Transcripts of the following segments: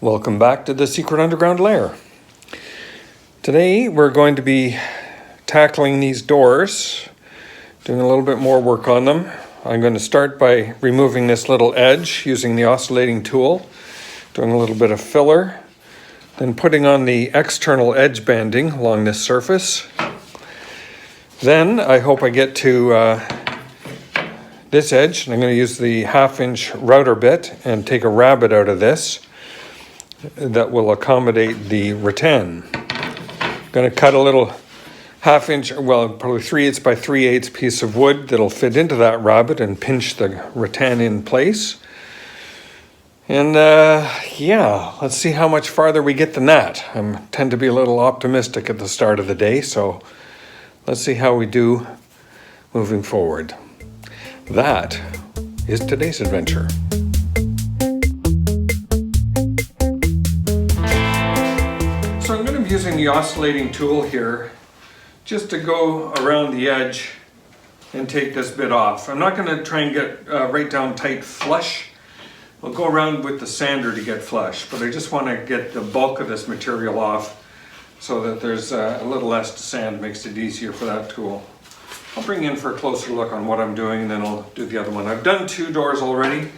Welcome back to the Secret Underground Lair. Today we're going to be tackling these doors, doing a little bit more work on them. I'm going to start by removing this little edge using the oscillating tool, doing a little bit of filler, then putting on the external edge banding along this surface. Then I hope I get to this edge, and I'm going to use the 1/2-inch router bit and take a rabbet out of this. That will accommodate the rattan. I'm going to cut a little 1/2-inch, well, probably 3/8 by 3/8 piece of wood that'll fit into that rabbet and pinch the rattan in place. And let's see how much farther we get than that. I tend to be a little optimistic at the start of the day, so let's see how we do moving forward. That is today's adventure. So I'm going to be using the oscillating tool here just to go around the edge and take this bit off. I'm not going to try and get right down tight flush. I'll go around with the sander to get flush, but I just want to get the bulk of this material off so that there's a little less to sand, makes it easier for that tool. I'll bring you in for a closer look on what I'm doing, and then I'll do the other one. I've done 2 doors already,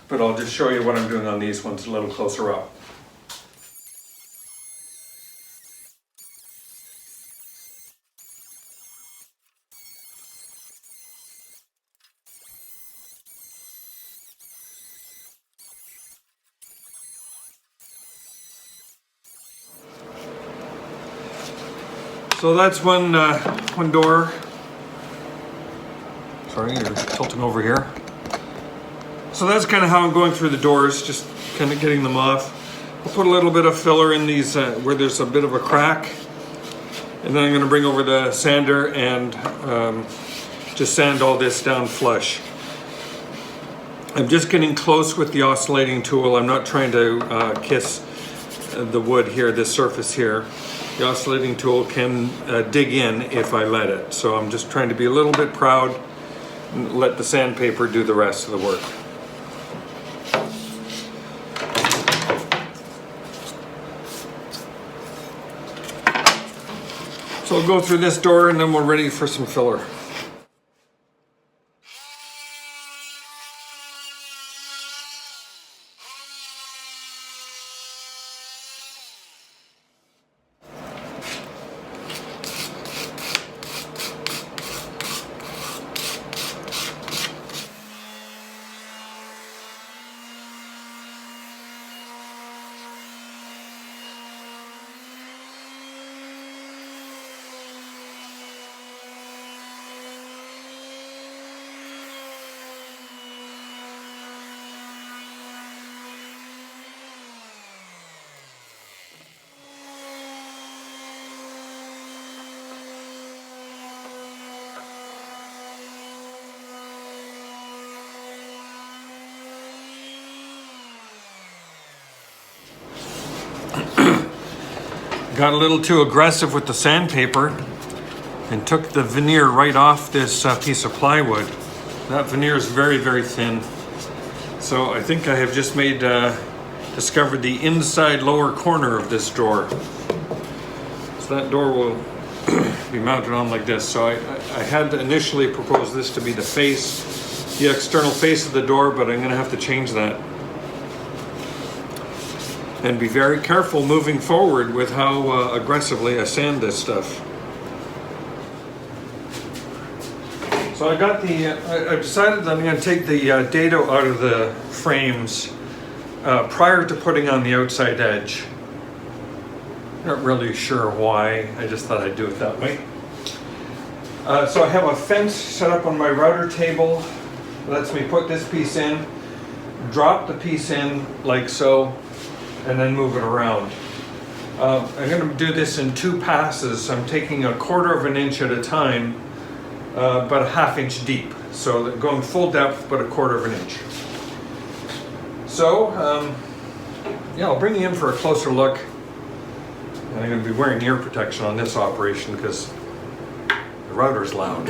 but I'll just show you what I'm doing on these ones a little closer up. So that's one door. Sorry, you're tilting over here. So that's kind of how I'm going through the doors, just kind of getting them off. I'll put a little bit of filler in these where there's a bit of a crack. And then I'm going to bring over the sander and just sand all this down flush. I'm just getting close with the oscillating tool. I'm not trying to kiss the wood here, this surface here. The oscillating tool can dig in if I let it. So I'm just trying to be a little bit proud and let the sandpaper do the rest of the work. So I'll go through this door and then we're ready for some filler. Got a little too aggressive with the sandpaper and took the veneer right off this piece of plywood. That veneer is very, very thin. So I think I have just discovered the inside lower corner of this door. So that door will be mounted on like this. So I had initially proposed this to be the external face of the door, but I'm gonna have to change that. And be very careful moving forward with how aggressively I sand this stuff. So I decided that I'm going to take the dado out of the frames prior to putting on the outside edge. Not really sure why, I just thought I'd do it that way. So I have a fence set up on my router table. Lets me put this piece in, drop the piece in like so, and then move it around. I'm going to do this in 2 passes. I'm taking 1/4 inch at a time, but 1/2 inch deep. So going full depth, but 1/4 inch. So, I'll bring you in for a closer look. And I'm going to be wearing ear protection on this operation because the router's loud.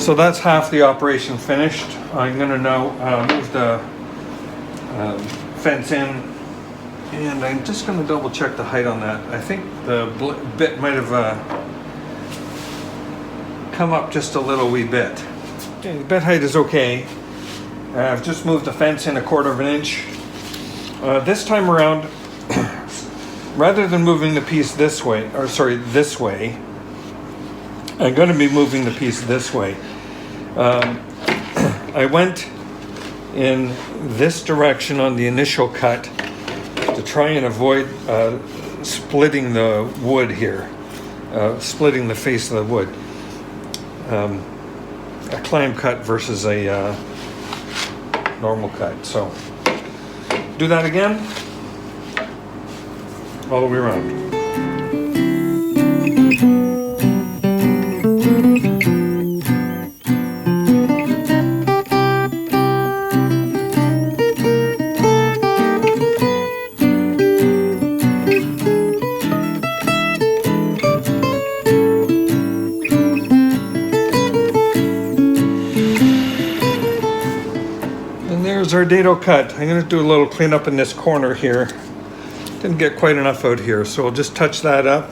So that's half the operation finished. I'm going to now move the fence in, and I'm just going to double check the height on that. I think the bit might have come up just a little wee bit. Okay, the bit height is okay. I've just moved the fence in 1/4 of an inch. This time around, rather than moving the piece this way, this way, I'm going to be moving the piece this way. I went in this direction on the initial cut to try and avoid splitting the wood here, splitting the face of the wood. A climb cut versus a normal cut. So do that again all the way around. There's our dado cut. I'm going to do a little cleanup in this corner here. Didn't get quite enough out here, so I'll just touch that up.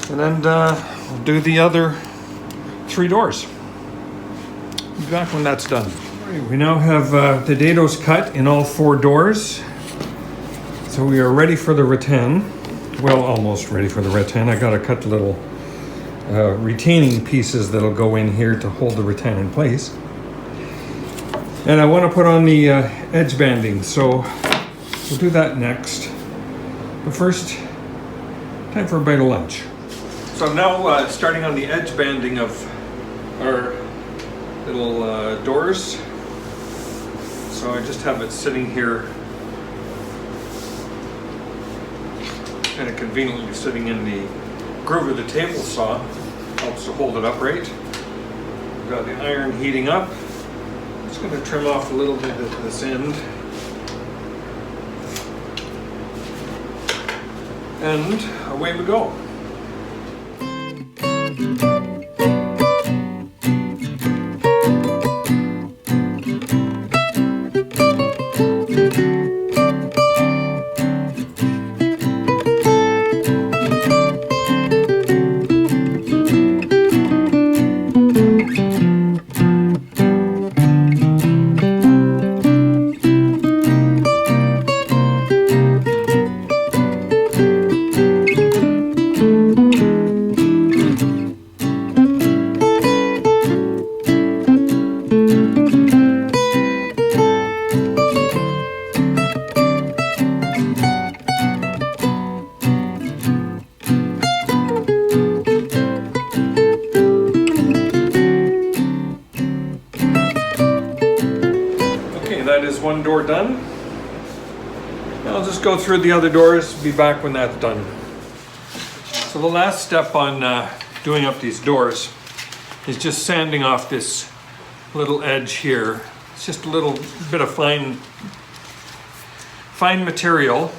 And then we'll do the other 3 doors. I'll be back when that's done. Right, we now have the dados cut in all 4 doors. So we are ready for the rattan. Well, almost ready for the rattan. I got to cut the little retaining pieces that'll go in here to hold the rattan in place. And I want to put on the edge banding, so we'll do that next. But first, time for a bite of lunch. So I'm now starting on the edge banding of our little doors. So I just have it sitting here, kind of conveniently sitting in the groove of the table saw. Helps to hold it upright. We've got the iron heating up. Just going to trim off a little bit at this end. And away we go. That is one door done. I'll just go through the other doors, be back when that's done. So the last step on doing up these doors is just sanding off this little edge here. It's just a little bit of fine material.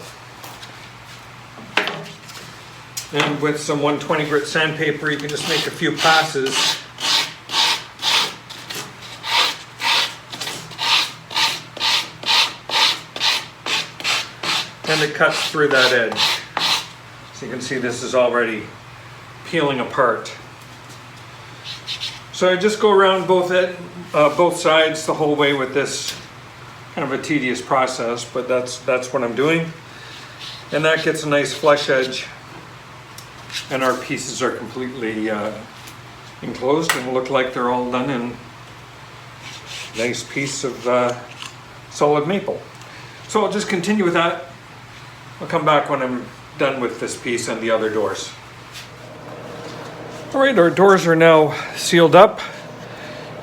And with some 120 grit sandpaper, you can just make a few passes. And it cuts through that edge. So you can see this is already peeling apart. So I just go around both sides the whole way with this. Kind of a tedious process, but that's what I'm doing. And that gets a nice flush edge. And our pieces are completely enclosed and look like they're all done in a nice piece of solid maple. So I'll just continue with that. I'll come back when I'm done with this piece and the other doors. All right, our doors are now sealed up.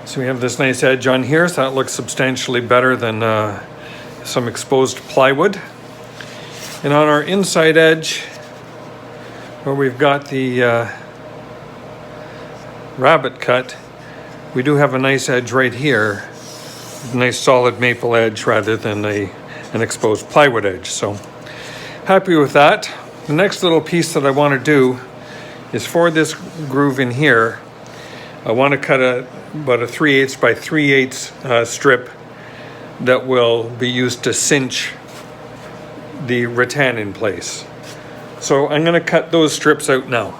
So we have this nice edge on here, so that looks substantially better than some exposed plywood. And on our inside edge, where we've got the rabbet cut, we do have a nice edge right here. A nice solid maple edge rather than an exposed plywood edge. So happy with that. The next little piece that I want to do is for this groove in here. I want to cut about a 3/8 by 3/8 strip that will be used to cinch the rattan in place. So I'm going to cut those strips out now.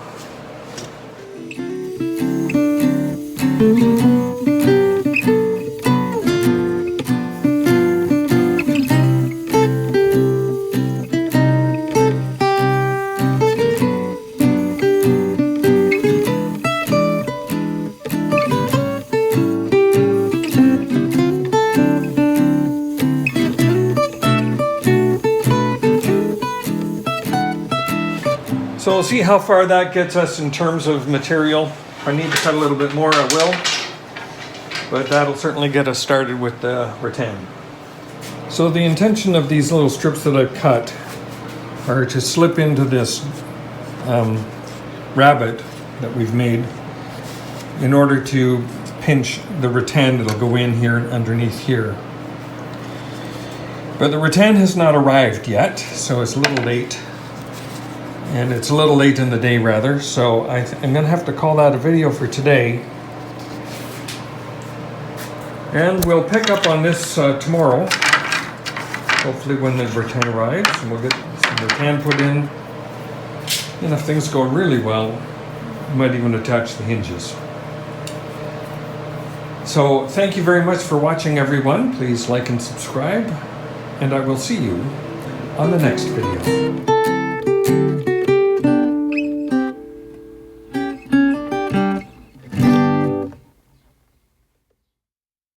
So we'll see how far that gets us in terms of material. If I need to cut a little bit more, I will. But that'll certainly get us started with the rattan. So the intention of these little strips that I've cut are to slip into this rabbet that we've made in order to pinch the rattan that'll go in here underneath here. But the rattan has not arrived yet, so it's a little late. And it's a little late in the day, rather, so I'm going to have to call that a video for today. And we'll pick up on this tomorrow, hopefully when the rattan arrives, and we'll get some rattan put in. And if things go really well, we might even attach the hinges. So thank you very much for watching, everyone. Please like and subscribe, and I will see you on the next video.